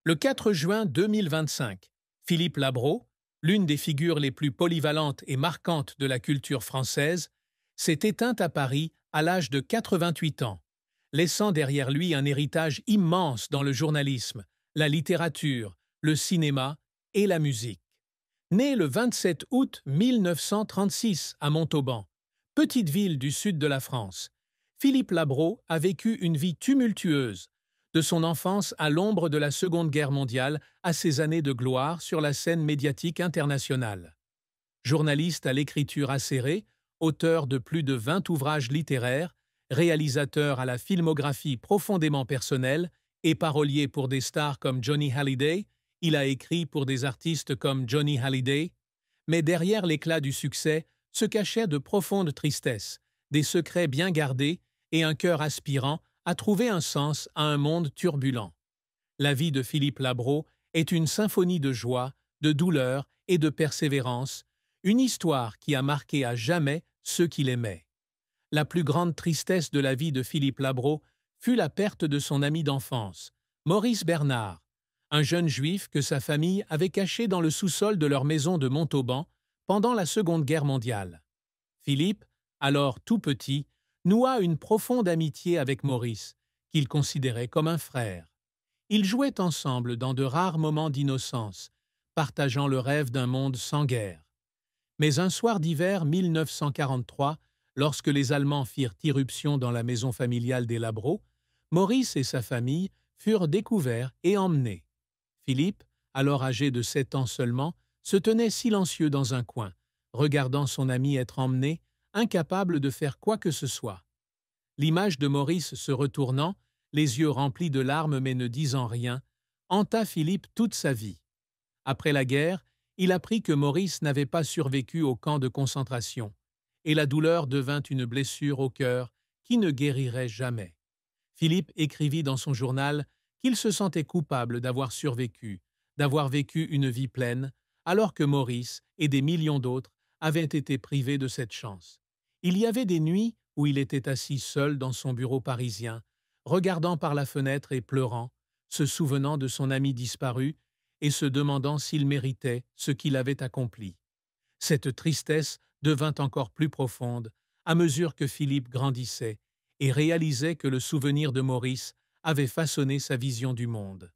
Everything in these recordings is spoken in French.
Le 4 juin 2025, Philippe Labro, l'une des figures les plus polyvalentes et marquantes de la culture française, s'est éteinte à Paris à l'âge de 88 ans, laissant derrière lui un héritage immense dans le journalisme, la littérature, le cinéma et la musique. Né le 27 août 1936 à Montauban, petite ville du sud de la France, Philippe Labro a vécu une vie tumultueuse, de son enfance à l'ombre de la Seconde Guerre mondiale à ses années de gloire sur la scène médiatique internationale. Journaliste à l'écriture acérée, auteur de plus de 20 ouvrages littéraires, réalisateur à la filmographie profondément personnelle et parolier pour des stars comme Johnny Hallyday, il a écrit pour des artistes comme Johnny Hallyday, mais derrière l'éclat du succès se cachait de profondes tristesses, des secrets bien gardés et un cœur aspirant à trouver un sens à un monde turbulent. La vie de Philippe Labro est une symphonie de joie, de douleur et de persévérance, une histoire qui a marqué à jamais ceux qui l'aimaient. La plus grande tristesse de la vie de Philippe Labro fut la perte de son ami d'enfance, Maurice Bernard, un jeune juif que sa famille avait caché dans le sous-sol de leur maison de Montauban pendant la Seconde Guerre mondiale. Philippe, alors tout petit, noua une profonde amitié avec Maurice, qu'il considérait comme un frère. Ils jouaient ensemble dans de rares moments d'innocence, partageant le rêve d'un monde sans guerre. Mais un soir d'hiver 1943, lorsque les Allemands firent irruption dans la maison familiale des Labro, Maurice et sa famille furent découverts et emmenés. Philippe, alors âgé de 7 ans seulement, se tenait silencieux dans un coin, regardant son ami être emmené, incapable de faire quoi que ce soit. L'image de Maurice se retournant, les yeux remplis de larmes mais ne disant rien, hanta Philippe toute sa vie. Après la guerre, il apprit que Maurice n'avait pas survécu au camp de concentration, et la douleur devint une blessure au cœur qui ne guérirait jamais. Philippe écrivit dans son journal qu'il se sentait coupable d'avoir survécu, d'avoir vécu une vie pleine, alors que Maurice et des millions d'autres avaient été privés de cette chance. Il y avait des nuits où il était assis seul dans son bureau parisien, regardant par la fenêtre et pleurant, se souvenant de son ami disparu et se demandant s'il méritait ce qu'il avait accompli. Cette tristesse devint encore plus profonde à mesure que Philippe grandissait et réalisait que le souvenir de Maurice avait façonné sa vision du monde.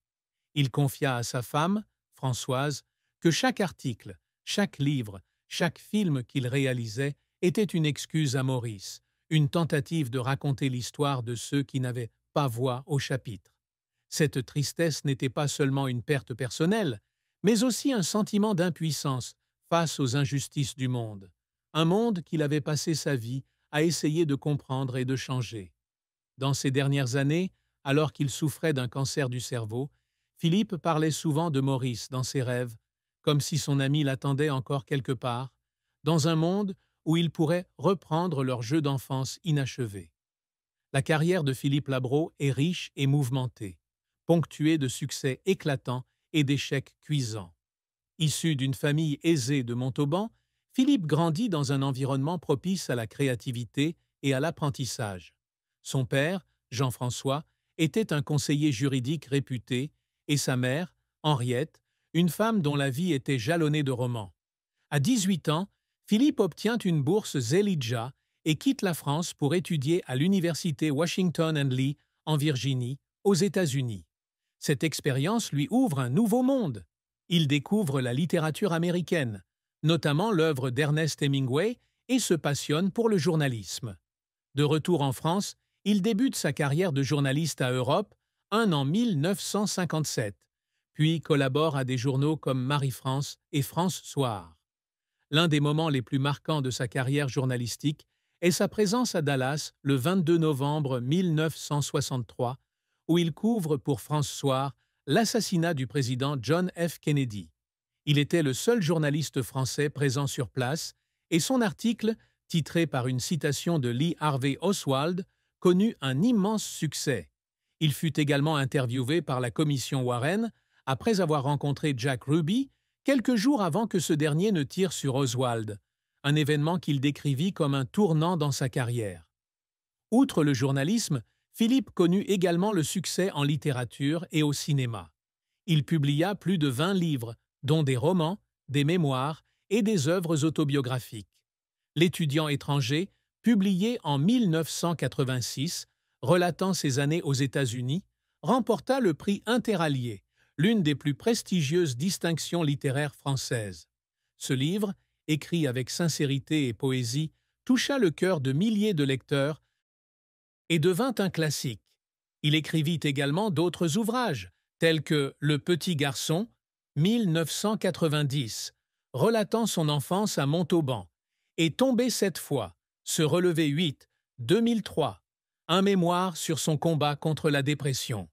Il confia à sa femme, Françoise, que chaque article, chaque livre, chaque film qu'il réalisait était une excuse à Maurice, une tentative de raconter l'histoire de ceux qui n'avaient pas voix au chapitre. Cette tristesse n'était pas seulement une perte personnelle, mais aussi un sentiment d'impuissance face aux injustices du monde, un monde qu'il avait passé sa vie à essayer de comprendre et de changer. Dans ces dernières années, alors qu'il souffrait d'un cancer du cerveau, Philippe parlait souvent de Maurice dans ses rêves, comme si son ami l'attendait encore quelque part, dans un monde où ils pourraient reprendre leur jeu d'enfance inachevé. La carrière de Philippe Labro est riche et mouvementée, ponctuée de succès éclatants et d'échecs cuisants. Issu d'une famille aisée de Montauban, Philippe grandit dans un environnement propice à la créativité et à l'apprentissage. Son père, Jean-François, était un conseiller juridique réputé, et sa mère, Henriette, une femme dont la vie était jalonnée de romans. À 18 ans, Philippe obtient une bourse Zelidja et quitte la France pour étudier à l'université Washington and Lee, en Virginie, aux États-Unis. Cette expérience lui ouvre un nouveau monde. Il découvre la littérature américaine, notamment l'œuvre d'Ernest Hemingway, et se passionne pour le journalisme. De retour en France, il débute sa carrière de journaliste à Europe, en 1957, puis collabore à des journaux comme Marie-France et France Soir. L'un des moments les plus marquants de sa carrière journalistique est sa présence à Dallas le 22 novembre 1963, où il couvre pour France Soir l'assassinat du président John F. Kennedy. Il était le seul journaliste français présent sur place et son article, titré par une citation de Lee Harvey Oswald, connut un immense succès. Il fut également interviewé par la commission Warren après avoir rencontré Jack Ruby quelques jours avant que ce dernier ne tire sur Oswald, un événement qu'il décrivit comme un tournant dans sa carrière. Outre le journalisme, Philippe connut également le succès en littérature et au cinéma. Il publia plus de 20 livres, dont des romans, des mémoires et des œuvres autobiographiques. L'étudiant étranger, publié en 1986, relatant ses années aux États-Unis, remporta le prix Interallié, l'une des plus prestigieuses distinctions littéraires françaises. Ce livre, écrit avec sincérité et poésie, toucha le cœur de milliers de lecteurs et devint un classique. Il écrivit également d'autres ouvrages, tels que Le Petit Garçon, 1990, relatant son enfance à Montauban, et Tomber 7 fois, Se relever 8, 2003, un mémoire sur son combat contre la dépression.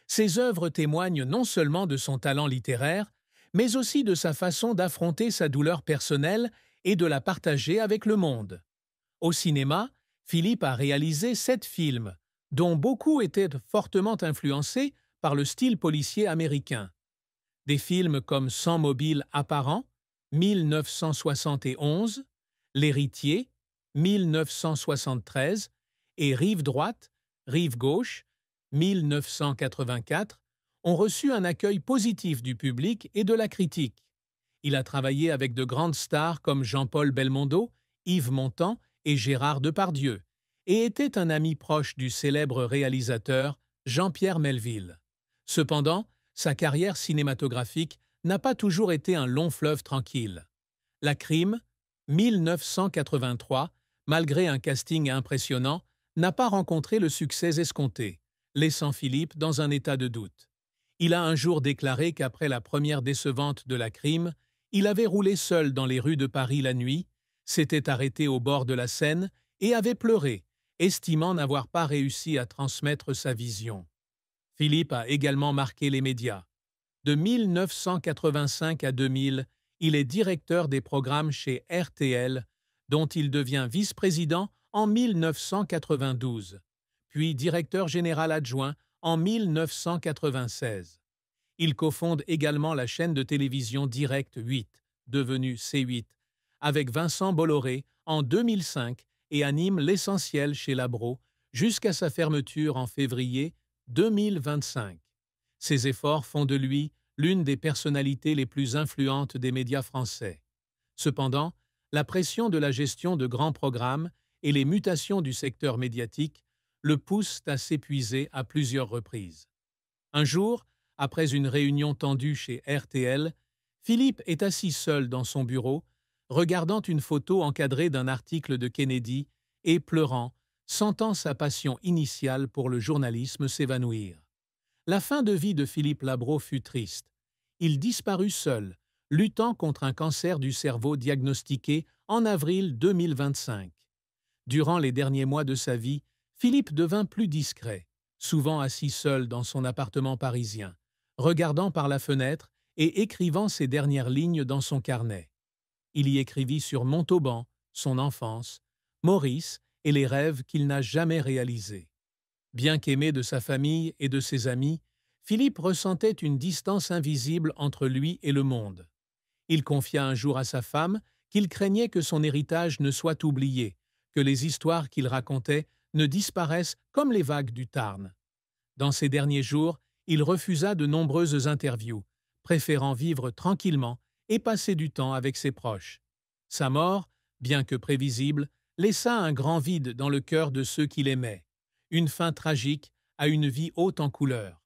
Ses œuvres témoignent non seulement de son talent littéraire, mais aussi de sa façon d'affronter sa douleur personnelle et de la partager avec le monde. Au cinéma, Philippe a réalisé 7 films, dont beaucoup étaient fortement influencés par le style policier américain. Des films comme Sans mobile apparent, 1971, L'Héritier, 1973, et Rive droite, Rive gauche, 1984, ont reçu un accueil positif du public et de la critique. Il a travaillé avec de grandes stars comme Jean-Paul Belmondo, Yves Montand et Gérard Depardieu, et était un ami proche du célèbre réalisateur Jean-Pierre Melville. Cependant, sa carrière cinématographique n'a pas toujours été un long fleuve tranquille. La Crime, 1983, malgré un casting impressionnant, n'a pas rencontré le succès escompté, laissant Philippe dans un état de doute. Il a un jour déclaré qu'après la première décevante de La Crime, il avait roulé seul dans les rues de Paris la nuit, s'était arrêté au bord de la Seine et avait pleuré, estimant n'avoir pas réussi à transmettre sa vision. Philippe a également marqué les médias. De 1985 à 2000, il est directeur des programmes chez RTL, dont il devient vice-président en 1992, puis directeur général adjoint en 1996. Il cofonde également la chaîne de télévision Direct 8, devenue C8, avec Vincent Bolloré en 2005 et anime L'Essentiel chez Labro jusqu'à sa fermeture en février 2025. Ses efforts font de lui l'une des personnalités les plus influentes des médias français. Cependant, la pression de la gestion de grands programmes et les mutations du secteur médiatique le poussent à s'épuiser à plusieurs reprises. Un jour, après une réunion tendue chez RTL, Philippe est assis seul dans son bureau, regardant une photo encadrée d'un article de Kennedy et pleurant, sentant sa passion initiale pour le journalisme s'évanouir. La fin de vie de Philippe Labro fut triste. Il disparut seul, luttant contre un cancer du cerveau diagnostiqué en avril 2025. Durant les derniers mois de sa vie, Philippe devint plus discret, souvent assis seul dans son appartement parisien, regardant par la fenêtre et écrivant ses dernières lignes dans son carnet. Il y écrivit sur Montauban, son enfance, Maurice et les rêves qu'il n'a jamais réalisés. Bien qu'aimé de sa famille et de ses amis, Philippe ressentait une distance invisible entre lui et le monde. Il confia un jour à sa femme qu'il craignait que son héritage ne soit oublié, que les histoires qu'il racontait ne disparaissent comme les vagues du Tarn. Dans ces derniers jours, il refusa de nombreuses interviews, préférant vivre tranquillement et passer du temps avec ses proches. Sa mort, bien que prévisible, laissa un grand vide dans le cœur de ceux qu'il aimait, une fin tragique à une vie haute en couleurs.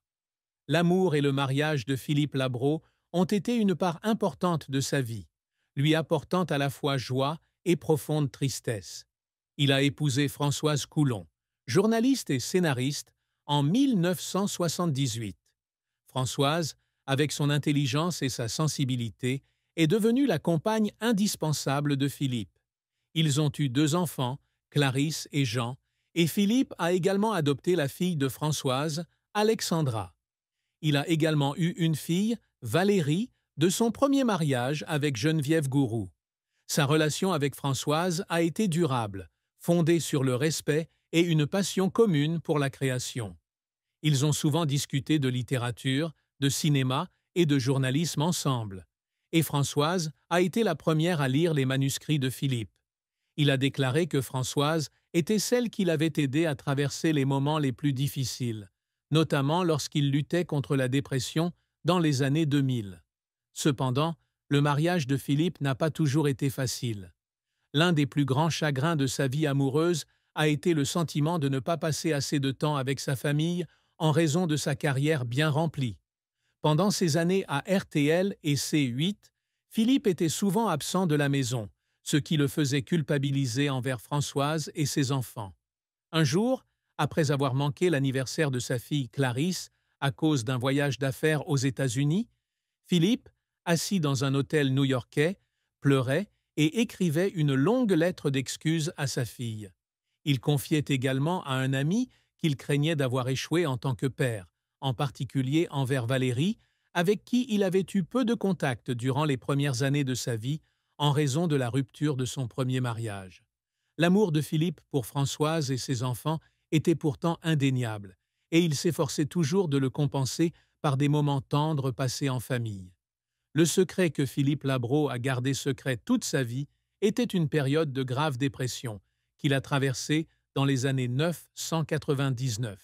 L'amour et le mariage de Philippe Labro ont été une part importante de sa vie, lui apportant à la fois joie et profonde tristesse. Il a épousé Françoise Coulon, journaliste et scénariste, en 1978. Françoise, avec son intelligence et sa sensibilité, est devenue la compagne indispensable de Philippe. Ils ont eu 2 enfants, Clarisse et Jean, et Philippe a également adopté la fille de Françoise, Alexandra. Il a également eu une fille, Valérie, de son premier mariage avec Geneviève Gourou. Sa relation avec Françoise a été durable, fondée sur le respect et une passion commune pour la création. Ils ont souvent discuté de littérature, de cinéma et de journalisme ensemble. Et Françoise a été la première à lire les manuscrits de Philippe. Il a déclaré que Françoise était celle qui l'avait aidé à traverser les moments les plus difficiles, notamment lorsqu'il luttait contre la dépression dans les années 2000. Cependant, le mariage de Philippe n'a pas toujours été facile. L'un des plus grands chagrins de sa vie amoureuse a été le sentiment de ne pas passer assez de temps avec sa famille en raison de sa carrière bien remplie. Pendant ses années à RTL et C8, Philippe était souvent absent de la maison, ce qui le faisait culpabiliser envers Françoise et ses enfants. Un jour, après avoir manqué l'anniversaire de sa fille Clarisse à cause d'un voyage d'affaires aux États-Unis, Philippe, assis dans un hôtel new-yorkais, pleurait et écrivait une longue lettre d'excuses à sa fille. Il confiait également à un ami qu'il craignait d'avoir échoué en tant que père, en particulier envers Valérie, avec qui il avait eu peu de contact durant les premières années de sa vie en raison de la rupture de son premier mariage. L'amour de Philippe pour Françoise et ses enfants était pourtant indéniable, et il s'efforçait toujours de le compenser par des moments tendres passés en famille. Le secret que Philippe Labro a gardé secret toute sa vie était une période de grave dépression qu'il a traversée dans les années 999.